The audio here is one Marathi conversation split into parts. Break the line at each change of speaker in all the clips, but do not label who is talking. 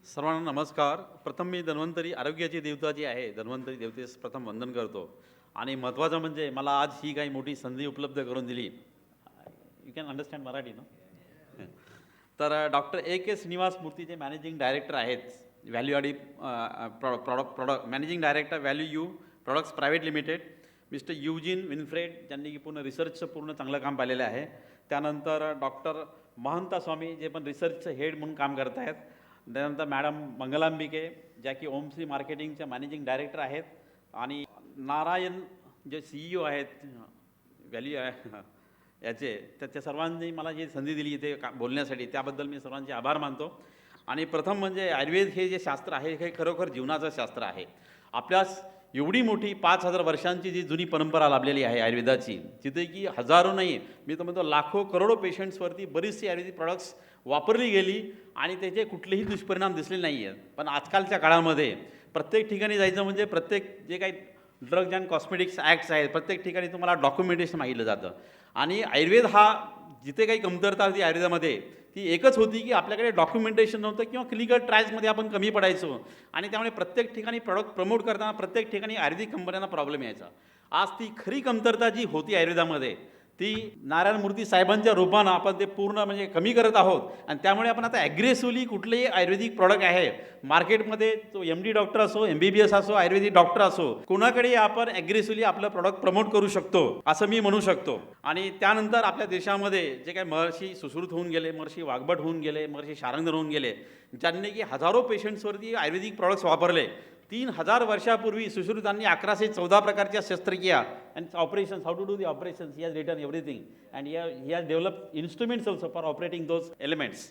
सर्वांना नमस्कार. प्रथम मी धन्वंतरी आरोग्याची देवता जी आहे, धन्वंतरी देवतेस प्रथम वंदन करतो. आणि महत्त्वाचं म्हणजे मला आज ही काही मोठी संधी उपलब्ध करून दिली. यू कॅन अंडरस्टँड मराठी ना. तर डॉक्टर ए के श्रीनिवास मूर्ती जे मॅनेजिंग डायरेक्टर आहेत, value added product managing director value you products private limited, mister Eugene Winfred, ज्यांनी की पूर्ण रिसर्चचं पूर्ण चांगलं काम पाहिलेलं आहे. त्यानंतर डॉक्टर महंता स्वामी, जे पण रिसर्चचं हेड म्हणून काम करत आहेत. त्यानंतर मॅडम मंगलांबिके, ज्या की ओमश्री मार्केटिंगच्या मॅनेजिंग डायरेक्टर आहेत. आणि नारायण जे CEO आहेत व्हॅल्यू याचे, तर त्या सर्वांनी मला जी संधी दिली इथे बोलण्यासाठी, त्याबद्दल मी सर्वांचे आभार मानतो. आणि प्रथम म्हणजे आयुर्वेद हे जे शास्त्र आहे हे खरोखर जीवनाचं शास्त्र आहे. आपल्यास एवढी मोठी 5,000 वर्षांची जी जुनी परंपरा लाभलेली आहे आयुर्वेदाची, जिथे की हजारो नाही, मी तर म्हणतो लाखो करोडो पेशंट्सवरती बरीचशी आयुर्वेदिक प्रॉडक्ट्स वापरली गेली आणि त्याचे कुठलेही दुष्परिणाम दिसले नाही आहेत. पण आजकालच्या काळामध्ये प्रत्येक ठिकाणी जायचं म्हणजे प्रत्येक जे काही ड्रग्ज अँड कॉस्मेटिक्स ॲक्ट्स आहेत, प्रत्येक ठिकाणी तुम्हाला डॉक्युमेंटेशन मागितलं जातं. आणि आयुर्वेद हा जिथे काही कमतरता होती आयुर्वेदामध्ये, ती एकच होती की आपल्याकडे डॉक्युमेंटेशन नव्हतं किंवा क्लिनिकल ट्रायल्समध्ये आपण कमी पडायचो. आणि त्यामुळे प्रत्येक ठिकाणी प्रॉडक्ट प्रमोट करताना प्रत्येक ठिकाणी आयुर्वेदिक कंपन्यांना प्रॉब्लेम यायचा. आज ती खरी कमतरता जी होती आयुर्वेदामध्ये, ती नारायण मूर्ती साहेबांच्या रूपानं आपण ते पूर्ण म्हणजे कमी करत आहोत. आणि त्यामुळे आपण आता ॲग्रेसिव्हली कुठलेही आयुर्वेदिक प्रॉडक्ट आहे मार्केटमध्ये, तो MD डॉक्टर असो, MBBS असो, आयुर्वेदिक डॉक्टर असो, कोणाकडे आपण ॲग्रेसिव्हली आपलं प्रॉडक्ट प्रमोट करू शकतो असं मी म्हणू शकतो. आणि त्यानंतर आपल्या देशामध्ये जे काही महर्षी सुश्रुत होऊन गेले, महर्षी वाघभट होऊन गेले, महर्षी शारंगधर होऊन गेले, ज्यांनी की हजारो पेशंट्सवरती आयुर्वेदिक प्रॉडक्ट्स वापरले. 3,000 वर्षापूर्वी सुश्रुतांनी 1114 प्रकारच्या शस्त्रक्रिया and operations, how to do the operations, he has written everything and he has develop instruments also for operating those elements.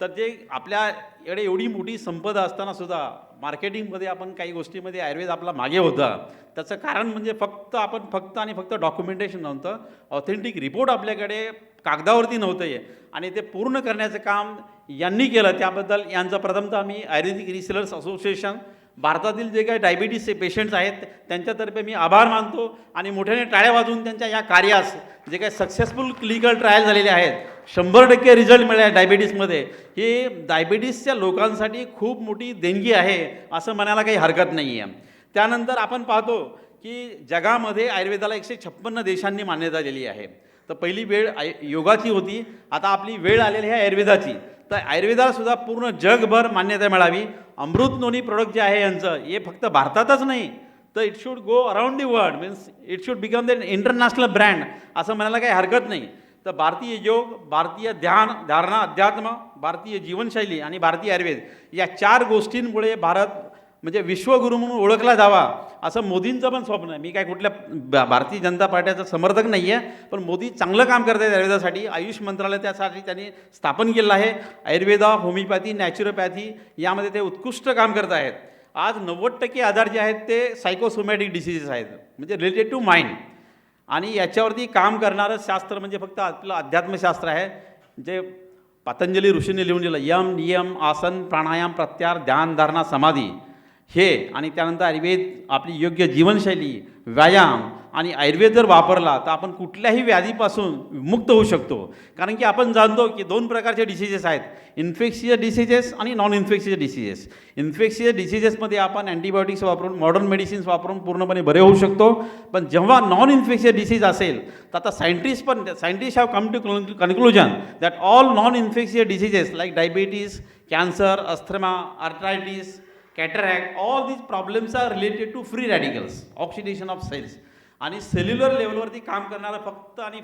तर जे आपल्याकडे एवढी मोठी संपदा असताना सुद्धा मार्केटिंगमध्ये आपण काही गोष्टीमध्ये आयुर्वेद आपला मागे होता. त्याचं कारण म्हणजे फक्त डॉक्युमेंटेशन नव्हतं, ऑथेंटिक रिपोर्ट आपल्याकडे कागदावरती नव्हतं आणि ते पूर्ण करण्याचं काम यांनी केलं. त्याबद्दल यांचं प्रथमतः मी आयुर्वेदिक रिसेलर्स असोसिएशन, भारतातील जे काही डायबिटीसचे पेशंट्स आहेत त्यांच्यातर्फे मी आभार मानतो. आणि मोठ्याने टाळ्या वाजवून त्यांच्या या कार्यास, जे काही सक्सेसफुल क्लिनिकल ट्रायल झालेले आहेत, 100% रिझल्ट मिळाले आहे डायबिटीसमध्ये, हे डायबिटीसच्या लोकांसाठी खूप मोठी देणगी आहे असं म्हणायला काही हरकत नाही आहे. त्यानंतर आपण पाहतो की जगामध्ये आयुर्वेदाला 156 देशांनी मान्यता दिली आहे. तर पहिली वेळ योगाची होती, आता आपली वेळ आलेली आहे आयुर्वेदाची. तर आयुर्वेदाला सुद्धा पूर्ण जगभर मान्यता मिळावी. अमृत नोनी प्रोडक्ट जे आहे यांचं, हे फक्त भारतातच नाही तर it should go around the world, means it should become the international brand असं म्हणायला काही हरकत नाही. तर भारतीय योग, भारतीय ध्यान धारणा अध्यात्म, भारतीय जीवनशैली आणि भारतीय आयुर्वेद या 4 गोष्टींमुळे भारत म्हणजे विश्वगुरू म्हणून ओळखला जावा असं मोदींचं पण स्वप्न आहे. मी काय कुठल्या भारतीय जनता पार्टीचा समर्थक नाही आहे, पण मोदी चांगलं काम करत आहेत आयुर्वेदासाठी. आयुष मंत्रालय त्यासाठी त्यांनी स्थापन केलं आहे. आयुर्वेदा, होमिओपॅथी, नॅचरोपॅथी यामध्ये ते उत्कृष्ट काम करत आहेत. आज 90% आजार जे आहेत ते सायकोसोमॅटिक डिसीजेस आहेत, म्हणजे रिलेटेड टू माइंड. आणि याच्यावरती काम करणारं शास्त्र म्हणजे फक्त आपलं अध्यात्मशास्त्र आहे, जे पतंजली ऋषींनी लिहून दिलं. यम, नियम, आसन, प्राणायाम, प्रत्याहार, ध्यान, धारणा, समाधी हे. आणि त्यानंतर आयुर्वेद आपली योग्य जीवनशैली, व्यायाम आणि आयुर्वेद जर वापरला तर आपण कुठल्याही व्याधीपासून मुक्त होऊ शकतो. कारण की आपण जाणतो की 2 प्रकारचे डिसीजेस आहेत, इन्फेक्शियस डिसीजेस आणि नॉन इन्फेक्शियस डिसीजेस. इन्फेक्शियस डिसीजेसमध्ये आपण अँटीबायोटिक्स वापरून, मॉडर्न मेडिसिन्स वापरून पूर्णपणे बरे होऊ शकतो. पण जेव्हा नॉन इन्फेक्शियस डिसीज असेल तर आता scientist have come to conclusion that all non infectious diseases like diabetes, cancer, asthma, arthritis, cataract, all these problems are related to free radicals, oxidation of cells. आणि सेल्युलर लेवलवरती काम करणारं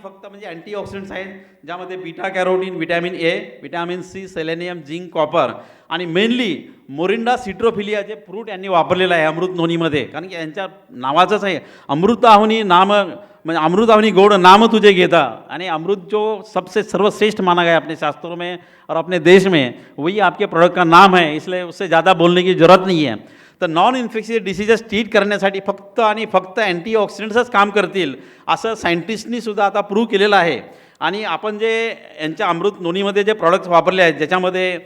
फक्त म्हणजे अँटीऑक्सिडंट्स आहेत, ज्यामध्ये beta carotene, vitamin A, vitamin C, selenium, zinc, copper आणि मेनली मोरिंडा सिट्रोफिलिया जे फ्रूट यांनी वापरलेलं आहे अमृत नोनीमध्ये. कारण की यांच्या नावाचंच आहे अमृताहुनी नाम, म्हणजे अमृताहुनी गोड नाम तुझे घेता. आणि अमृत जो सबसे सर्वश्रेष्ठ माना गया अपने शास्त्रों में और अपने देश में, वही आपके प्रोडक्ट का नाम है, इसलिए उससे ज़्यादा बोलने की ज़रूरत नहीं है. तर नॉन इन्फेक्शियस डिसीजेस ट्रीट करण्यासाठी फक्त अँटीऑक्सिडंट्सच काम करतील असं सायंटिस्टनी सुद्धा आता प्रूव्ह केलेलं आहे. आणि आपण जे यांच्या अमृत नोनीमध्ये जे प्रॉडक्ट्स वापरले आहेत, ज्याच्यामध्ये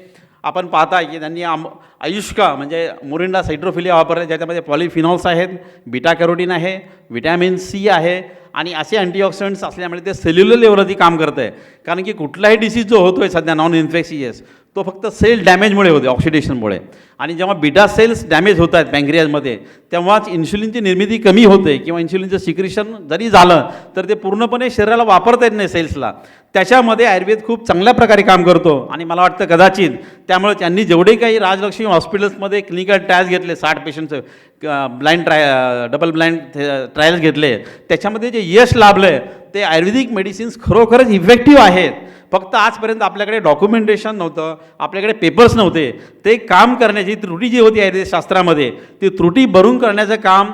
आपण पाहताय की त्यांनी आयुष्का म्हणजे मोरिंडा सायट्रोफिलिया वापरले, ज्याच्यामध्ये पॉलिफिनॉल्स आहेत, बीटा कॅरोटीन आहे, व्हिटॅमिन सी आहे आणि असे अँटीऑक्सिडंट्स असल्यामुळे ते सेल्युलर लेवलवरती काम करतं आहे. कारण की कुठलाही डिसीज जो होतो आहे सध्या नॉन इन्फेक्शियस, तो फक्त सेल डॅमेजमुळे होते, ऑक्सिडेशनमुळे. आणि जेव्हा बीटा सेल्स डॅमेज होत आहेत पँक्रियाजमध्ये, तेव्हाच इन्शुलिनची निर्मिती कमी होते किंवा इन्शुलिनचं सिक्रेशन जरी झालं तर ते पूर्णपणे शरीराला वापरता येत नाही सेल्सला. त्याच्यामध्ये आयुर्वेद खूप चांगल्या प्रकारे काम करतो. आणि मला वाटतं कदाचित त्यामुळे त्यांनी जेवढे काही राजलक्ष्मी हॉस्पिटल्समध्ये क्लिनिकल ट्रायल्स घेतले, 60 पेशंटचं डबल ब्लाइंड ट्रायल्स घेतले, त्याच्यामध्ये जे यश लाभलं आहे ते आयुर्वेदिक मेडिसिन्स खरोखरच इफेक्टिव्ह आहेत. फक्त आजपर्यंत आपल्याकडे डॉक्युमेंटेशन नव्हतं, आपल्याकडे पेपर्स नव्हते. ते काम करण्याची त्रुटी जी होती आयुर्वेदशास्त्रामध्ये, ती त्रुटी भरून करण्याचं काम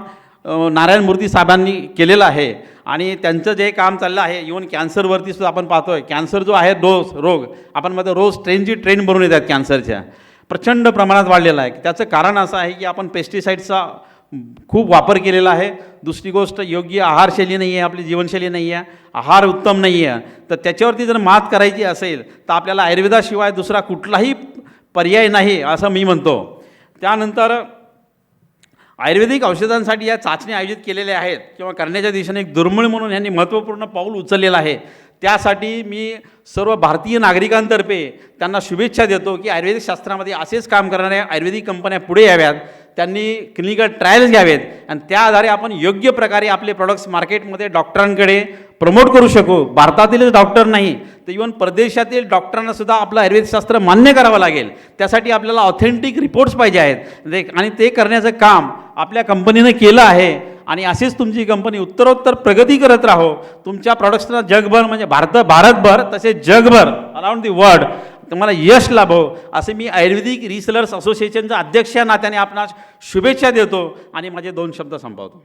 नारायण मूर्ती साहेबांनी केलेलं आहे. आणि त्यांचं जे काम चाललं आहे, इव्हन कॅन्सरवरती सुद्धा आपण पाहतो आहे. कॅन्सर जो आहे रोग आपण मध्ये रोज ट्रेन भरून येतात कॅन्सरच्या, प्रचंड प्रमाणात वाढलेला आहे. त्याचं कारण असं आहे की आपण पेस्टिसाईड्सचा खूप वापर केलेला आहे. दुसरी गोष्ट, योग्य आहारशैली नाही आहे, आपली जीवनशैली नाही आहे, आहार उत्तम नाही आहे. तर त्याच्यावरती जर मात करायची असेल तर आपल्याला आयुर्वेदाशिवाय दुसरा कुठलाही पर्याय नाही असं मी म्हणतो. त्यानंतर आयुर्वेदिक औषधांसाठी या चाचणी आयोजित केलेल्या आहेत किंवा करण्याच्या दिशेने एक दुर्मिळ म्हणून यांनी महत्त्वपूर्ण पाऊल उचललेलं आहे. त्यासाठी मी सर्व भारतीय नागरिकांतर्फे त्यांना शुभेच्छा देतो की आयुर्वेदिक शास्त्रामध्ये असेच काम करणाऱ्या आयुर्वेदिक कंपन्या पुढे याव्यात, त्यांनी क्लिनिकल ट्रायल्स घ्यावेत आणि त्या आधारे आपण योग्य प्रकारे आपले प्रॉडक्ट्स मार्केटमध्ये डॉक्टरांकडे प्रमोट करू शकू. भारतातीलच डॉक्टर नाही तर इव्हन परदेशातील डॉक्टरांना सुद्धा आपलं आयुर्वेदशास्त्र मान्य करावं लागेल. त्यासाठी आपल्याला ऑथेंटिक रिपोर्ट्स पाहिजे आहेत आणि ते करण्याचं काम आपल्या कंपनीनं केलं आहे. आणि अशीच तुमची कंपनी उत्तरोत्तर प्रगती करत राहो. तुमच्या प्रॉडक्ट्सना जगभर म्हणजे भारतभर तसेच जगभर अराउंड दी वर्ल्ड तुम्हाला यश लाभो असे मी आयुर्वेदिक रिसेलर्स असोसिएशनचा अध्यक्ष या नात्याने आपणास शुभेच्छा देतो आणि माझे 2 शब्द संपवतो.